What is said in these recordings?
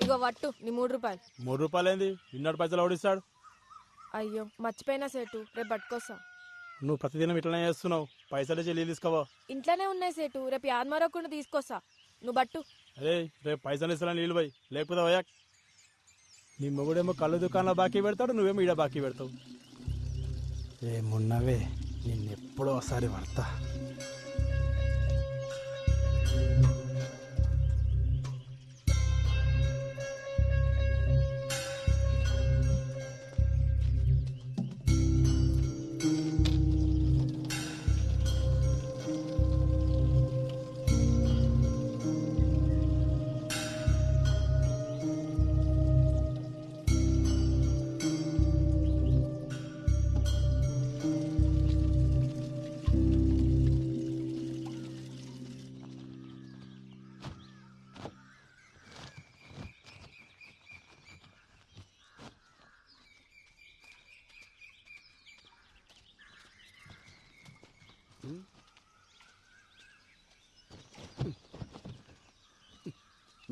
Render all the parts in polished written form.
ఇగో వట్టు నీ 3 రూపాయలు. 3 రూపాయలు ఏంది? ఇన్నోటి పైసలు ఓడిస్తాడు. అయ్యో మర్చిపోయినా సేటు, రేపు పట్టుకొస్తా. నువ్వు ప్రతిదినం ఇట్లనే చేస్తున్నావు. పైసలు చెల్లి తీసుకోవా? ఇంట్లోనే ఉన్నాయి సేటు, రేపు యాదమరకుండా తీసుకొస్తా. నువ్వు బట్టు. అరే రేపు పైసలు ఇస్తాను నీళ్ళు పోయి, లేకపోతే పోయా. నీ మొగుడేమో కళ్ళు దుకాణంలో బాకీ పెడతాడు, నువ్వేమో ఈడ బాకీ పెడతావు. ఏమున్నవే నిన్నెప్పుడో ఒకసారి పడతా.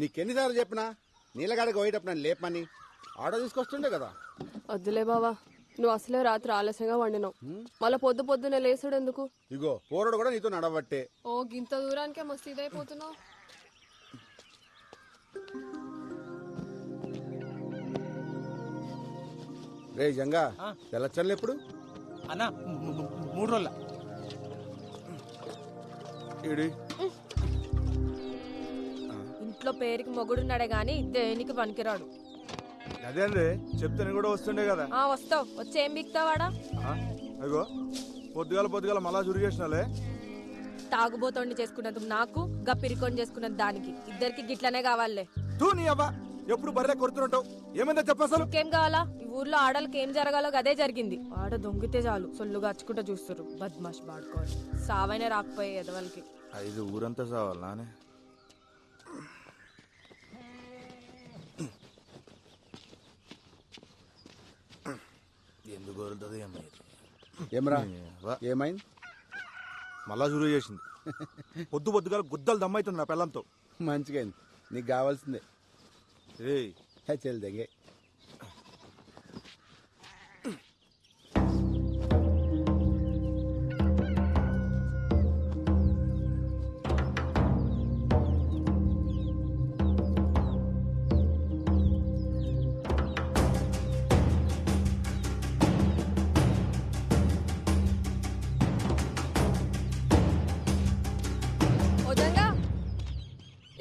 నీకెన్నిసార్లు చెప్పినా నీళ్ళగాడికి పోయేటప్పుడు నన్ను లేపమని ఆటో తీసుకొస్తుండే కదా. వద్దులే బావా, నువ్వు అసలే రాత్రి ఆలస్యంగా వండినావు, మళ్ళీ పొద్దునే లేసుడు ఎందుకు? ఇగో పోరడు కూడా నీతో నడవట్టే. ఓ గింత దూరానికే మస్తు ఇదైపోతున్నావు. రే జంగా తెల్లచ్చన్లు ఎప్పుడు అన్నా? 3 రోజుల. ఇంట్లో పేరుకి మొగుడున్నాడే గాని దేనికి పనికిరాడు. అదే అండి చెప్తే కూడా వస్తుండే కదా. వస్తావు, వచ్చి ఏం బిక్తావాడా? అయ్యో పొద్దుగాల మళ్ళా చురిగేసినాలే. తాగుబోతోండి చేసుకున్నది నాకు, గప్పిరికొని చేసుకున్నది దానికి, ఇద్దరికి గిట్లనే కావాలే. తూ నీ అవ్వ ఎప్పుడు బర్రె కొడుతుంటావు. ఏమైందా చెప్పసలు? ఇంకేం కావాలా? ఈ ఊర్లో ఆడలకి ఏం జరగాలో అదే జరిగింది. ఆడ దొంగితే చాలు సొల్లుగా అచ్చుకుంటూ చూస్తారు. బద్మాష్ బాడుకోవాలి, సావైనా రాకపోయే ఎదవలకి. 5 ఊరంతా సావాలి నానే. ఎందుకు వదులుతుంది ఏమరా? ఏమైంది? మళ్ళా చురుగు చేసింది. పొద్దుగాల గుద్దలు దమ్మైతుంది నా పిల్లంతో. మంచిగా అయింది, నీకు కావాల్సిందే. ఏయ్ చెల్లి దగ్గే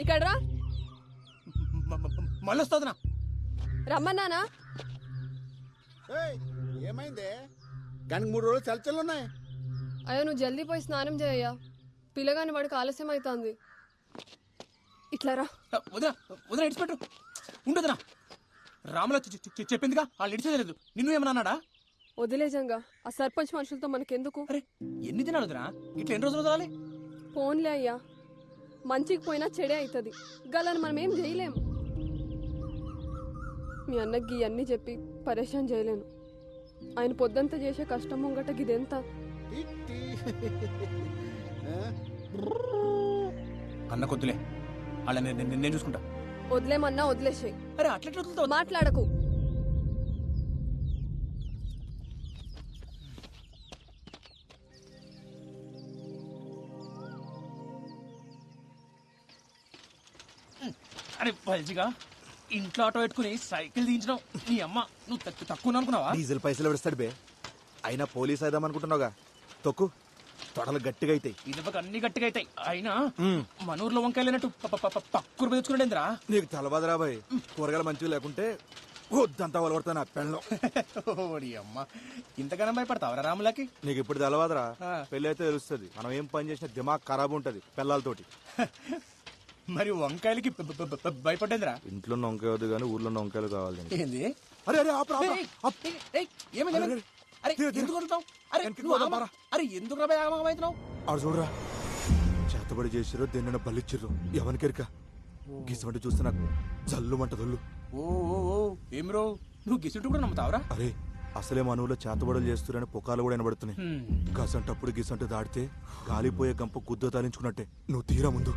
ఇక్కడ రా. మళ్ళీ వస్తుందినా? రమ్మన్నానా? ఏమైందే? కానీ 3 రోజులు చల్లచల్లు ఉన్నాయి. అయ్యో నువ్వు జల్దీ పోయి స్నానం చేయయ్యా, పిల్లగాని వాడికి ఆలస్యం అవుతుంది. ఇట్లా రా. వదిన ఇడిచిపెట్టు ఉండదునా. రాముల చెప్పిందిగా వాళ్ళు ఇడిచేయలేదు. నిన్ను ఏమన్నా అన్నాడా? వదిలేజంగా ఆ సర్పంచ్ మనుషులతో మనకెందుకు? అరే ఎన్ని దినాలు వదినా? ఇట్లా ఎన్ని రోజులు వదలాలి? ఫోన్లే అయ్యా, మంచికి పోయినా చెడే అవుతుంది. గలని మనం ఏం చేయలేం. మీ అన్నకి అన్నీ చెప్పి పరేషాన్ చేయలేను. ఆయన పొద్దంతా చేసే కష్టం ముంగట గిదెంత? అన్న కొద్దులే, వాళ్ళ నేను చూసుకుంటా. వదిలేమన్నా వదిలేసాయి. అరే అట్లా మాట్లాడకు. అరే పల్చిగా ఇంట్లో ఆటో పెట్టుకుని సైకిల్ దించడం నీ అమ్మ. నువ్వు తక్కువ అనుకున్నావా? డీజిల్ పైసలు పెడతాడు బే. అయినా పోలీస్ అయిదాం అనుకుంటున్నావుగా, తొక్కు. తొడలు గట్టిగా అవుతాయి. ఇదొక అన్ని గట్టిగా అవుతాయి. అయినా మన ఊర్లో వంకాయలేనట్టు పక్కూరు పెంచుకున్నాడేంద్రా? నీకు తలబాదరా బాయ్. కూరగాయలు మంచిగా లేకుంటే వద్దంతా వలవడతా నా పెళ్ళం. ఓడి అమ్మ, ఇంతగానో భయపడతావరా రాములకి? నీకు ఇప్పుడు తెలవాదరా, పెళ్ళి అయితే తెలుస్తుంది. మనం ఏం పని చేసినా దిమాగ్ ఖరాబ్ ఉంటది పిల్లలతోటి. మరి వంకాయలకి భయపడ్డేంద్రా? ఇంట్లో వంకాయ వద్దు కానీ ఊర్లో వంకాయలు కావాలి. ఏంది? అరే అరే ఎందుకు అవుతున్నావు? ఆడు చూడరా, చేతబడి చేసిరో దేన్న బలిచ్చిర్రు ఎవరికెరిక. గిసంటి చూస్తే నాకు జల్లు మంటదొల్లు. ఓ ఏం రో, నువ్వు గిసుంటు కూడా నమ్ముతావరా? అరే అసలే మనవులో చేతబడులు చేస్తురని పుకాలు కూడా వినబడుతున్నాయి. గసంటప్పుడు గిసంటు దాడితే గాలిపోయే గంప గుద్ద తాలించుకున్నట్టే. నువ్వు తీరా ముందు.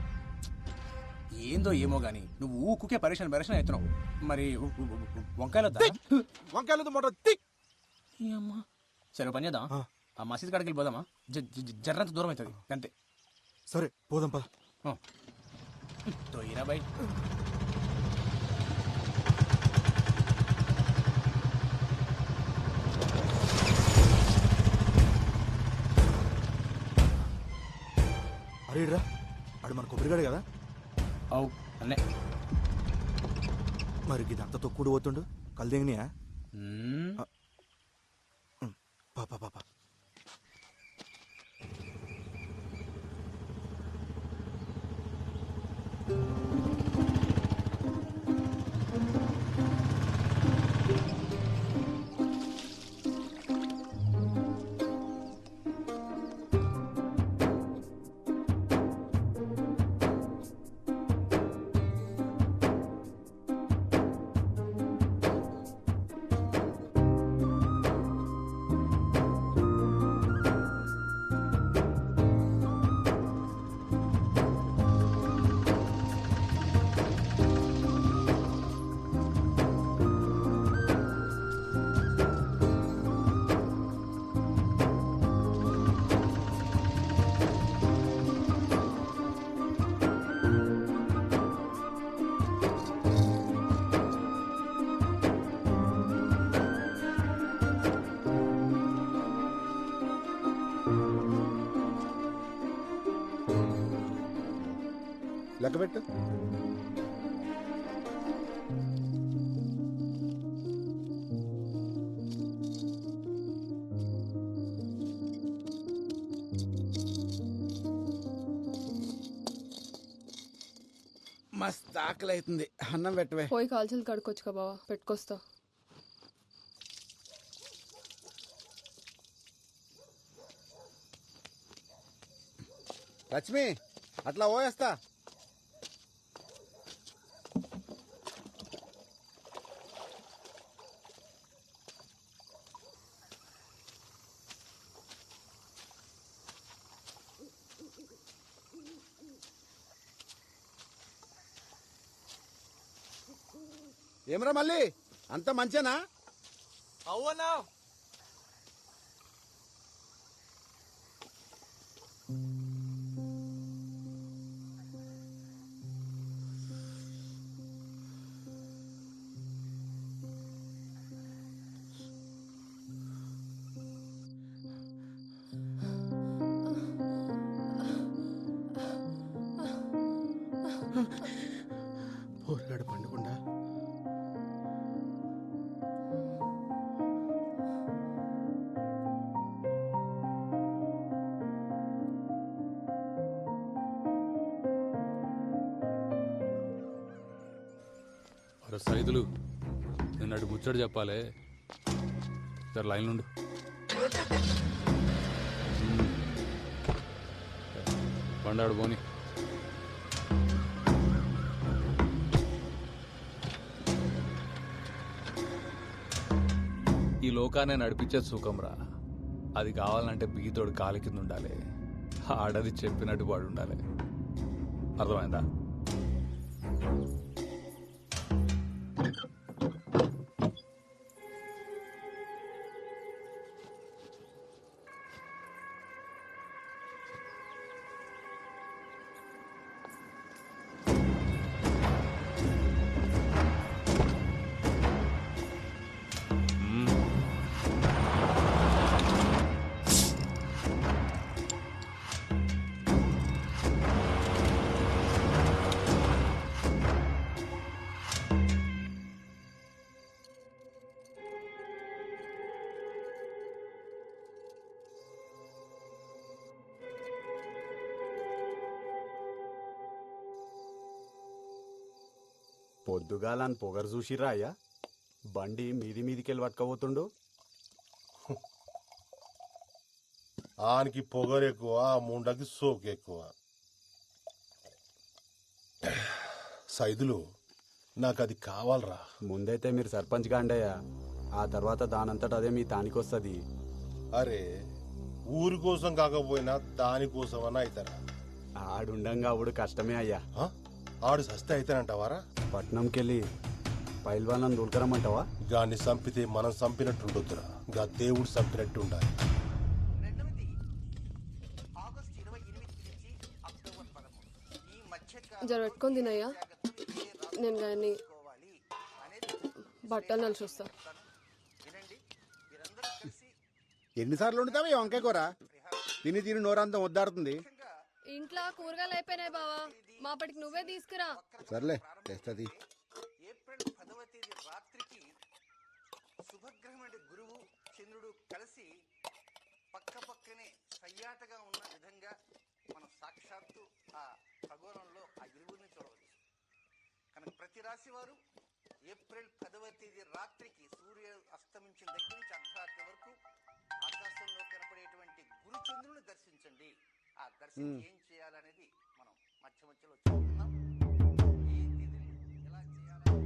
ఏందో ఏమో గానీ నువ్వు ఊకుకే పరేషన్ అవుతున్నావు. మరి వంకాయలు వద్దా? వంకాయలు మాట తిక్. ఈ అమ్మా సరే పని చేద్దాం. ఆ మసీద్ కాడికి వెళ్ళిపోదామా? జర్రంత దూరం అవుతుంది అంతే. సరే పోదాం పద. తోయినా బై. అరే రా, ఆడు మన కొబ్బరిగాడు కదా. అవు అన్నే. మరి ఇదంతా తొక్కుడు పోతుండు కల్దేంగినియా? పాపా పాపా లెక్కబెట్టు. మస్తు ఆకలి అవుతుంది, అన్నం పెట్టవే. పోయి కాల్చలు కడుక్కొచ్చుకా బావా, పెట్టుకొస్తా. లక్ష్మి అట్లా పోయేస్తా. ఏమరా మళ్ళీ అంత మంచేనా? అవునా పోరగాడు పండుకుండా అరే సైదులు, నేను అటు ముచ్చడు చెప్పాలి. సరే లైన్ నుండి పండాడు పోని. ఈ లోకాన్ని నడిపించేది సుఖంరా. అది కావాలంటే బీతోడు కాలి కింద ఉండాలి, ఆడది చెప్పినట్టు వాడు ఉండాలి. అర్థమైందా? పొద్దుగాలని పొగరు చూసిరా అయ్యా? బండి మీది మీదికెళ్ళి పట్టుకపోతుండు. ఆనికి పొగరు ఎక్కువ, ముండకి సోకు ఎక్కువ. సైదులు, నాకు అది కావాలరా. ముందైతే మీరు సర్పంచ్ గాండయ్యా, ఆ తర్వాత దానంతట అదే మీ తానికొస్తుంది. అరే, ఊరి కోసం కాకపోయినా దానికోసమన్నా అవుతారా? ఆడుండంగా అప్పుడు కష్టమే అయ్యా. ఆడు సస్తే అయితేనంటావారా? పట్నంకెళ్ళి పైల్వానం దూల్కరమ్మంటావా? గాన్ని చంపితే మనం చంపినట్టుండొద్దురా, గా దేవుడు చంపినట్టు ఉండాలి. జర పెట్టుకొని తినయ్యా, నేను కానీ బట్టలు నలిసి వస్తా. ఎన్నిసార్లు వండుతావా ఈ వంకాయ కూర? తిని తిని నోరంతా వద్దాడుతుంది. ఇంట్లో కూరగాయలు అయిపోయినాయి బావా, మాపటికి నువ్వే తీసుకురా. సర్లే తెస్తుంది. ఏప్రిల్ 10వ తేదీ రాత్రికి శుభగ్రహమైన గురువు చంద్రుడు కలిసి పక్క పక్కనే సయ్యాటగా ఉన్న విధంగా మనం సాక్షాత్తు ఆ ఖగోళంలో ఆ ఇరువురిని చూడవచ్చు. కనుక ప్రతి రాశి వారు ఏప్రిల్ 10వ తేదీ రాత్రికి సూర్య అస్తమించిన దగ్గర నుంచి అర్ధరాత్రి వరకు ఆకాశంలో కనపడేటువంటి గురు చంద్రుని దర్శించండి. ఆ దర్శనం ఏం చేయాలనేది మనం మధ్య మధ్యలో చెప్తున్నాం. ఏ తేదీని ఎలా చేయాలి,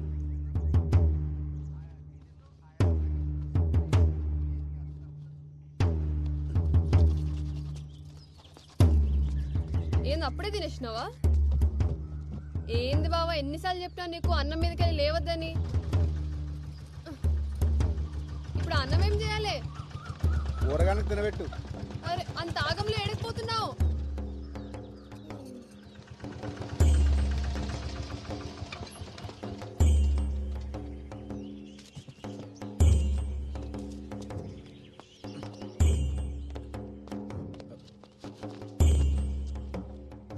ఏంది అప్పుడే తినేసినావా? ఏంది బావా, ఎన్నిసార్లు చెప్పినా నీకు అన్నం మీదకెళ్ళి లేవద్దని. ఇప్పుడు అన్నం ఏం చేయాలి? కూరగాయలకు తినబెట్టు. అరే అంత ఆగంలో ఎడకపోతున్నావు.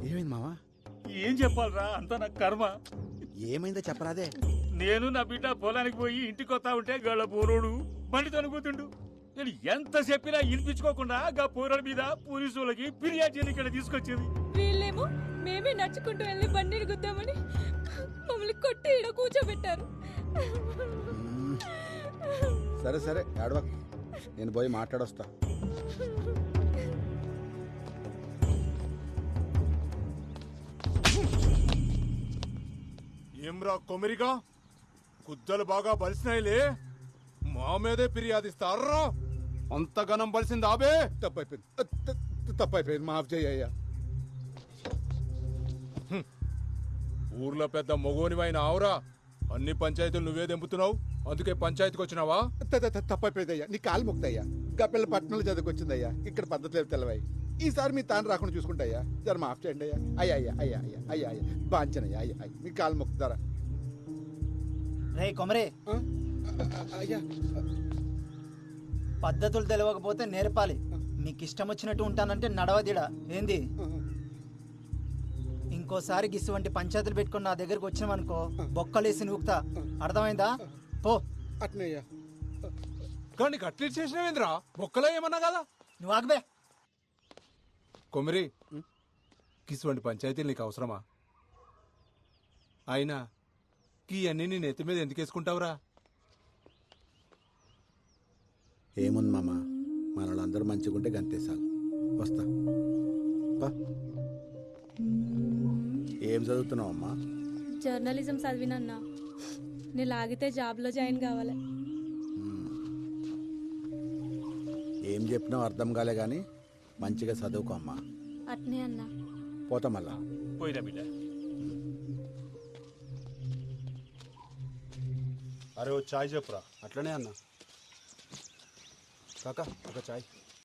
ఏమైంది మావా? ఏం చెప్పాలరా, అంతా నా కర్మ. ఏమైందో చెప్పరాదే. నేను నా బిడ్డ పొలానికి పోయి ఇంటికి వస్తా ఉంటే గళ్ళ పోరోడు బండి తనుకుతుండు. నేను ఎంత చెప్పినా వినిపించుకోకుండా గా పోరాడు మీద పోలీసులకి ఫిర్యాదు చేయని ఇక్కడ తీసుకొచ్చింది. వీళ్ళేమో మేమే నడుచుకుంటూ వెళ్ళి బండిని గుద్దామని మమ్మల్ని కొట్టి ఈడ కూర్చోబెట్టారు. సరే సరే ఏడవ, నేను పోయి మాట్లాడొస్తా. ఏమ్రా కొమిరిగా, కుద్దలు బాగా బలిసినాయిలే, మా మీదే ఫిర్యాదిస్తారా? అంత గనం బలిసింది ఆబే. తప్పైపోయింది, మాఫ్ చేయ్యా. ఊర్లో పెద్ద మొగోనివైన ఆవురా, అన్ని పంచాయతీలు నువ్వే దెంపుతున్నావు, అందుకే పంచాయతీకి వచ్చినావా? తప్పైపోయిందయ్యా, నీ కాలు మొక్తయ్యా. గప్పిల్ల పట్టణంలో చదువుకొచ్చిందయ్యా, ఇక్కడ పద్ధతి లేదు తెలవాయి. ఈసారి మీ తాను రాకుండా చూసుకుంటాయ్యా, జర మాఫ్ చేయండి అయ్యా. అయ్యా అయ్యా అయ్యా అయ్యా అయ్యా అయ్యా బాంచనయ్యా, అయ్యా అయ్యా మీ కాలు మొక్కుతారా? రే కొమరే, అయ్యా పద్ధతులు తెలియకపోతే నేర్పాలి. మీకు ఇష్టం వచ్చినట్టు ఉంటానంటే నడవదిడా ఏంది? ఇంకోసారి గిసువంటి పంచాయతీలు పెట్టుకుని నా దగ్గరకు వచ్చినామనుకో బొక్కలేసి నూకుతా, అర్థమైందా? పో. అట్నయ్యా. కానీ కట్లెట్ చేసినవేంద్రా, బొక్కలో ఏమన్నా కదా? నువ్వు ఆగబే. కొమిరి, కిసువంటి పంచాయతీలు నీకు అవసరమా? అయినా ఈ అన్ని నీ నెత్తి మీద ఎందుకు వేసుకుంటావురా? ఏముంది మామ, మనలందరూ మంచిగుంటే గంతేసాలు. వస్తా. ఏం చదువుతున్నావు అమ్మా? జర్నలిజం చదివినన్నా, నేను లాగితే జాబ్లో జాయిన్ కావాలి. ఏం చెప్పినావు అర్థం కాలే గాని మంచిగా చదువుకో అమ్మా. అట్నే అన్నా. పోతా మళ్ళా. పోయినా బిడ్డ. అరే ఓ చాయ్ చెప్పురా. అట్లనే అన్న. కాకా ఒక చాయ్.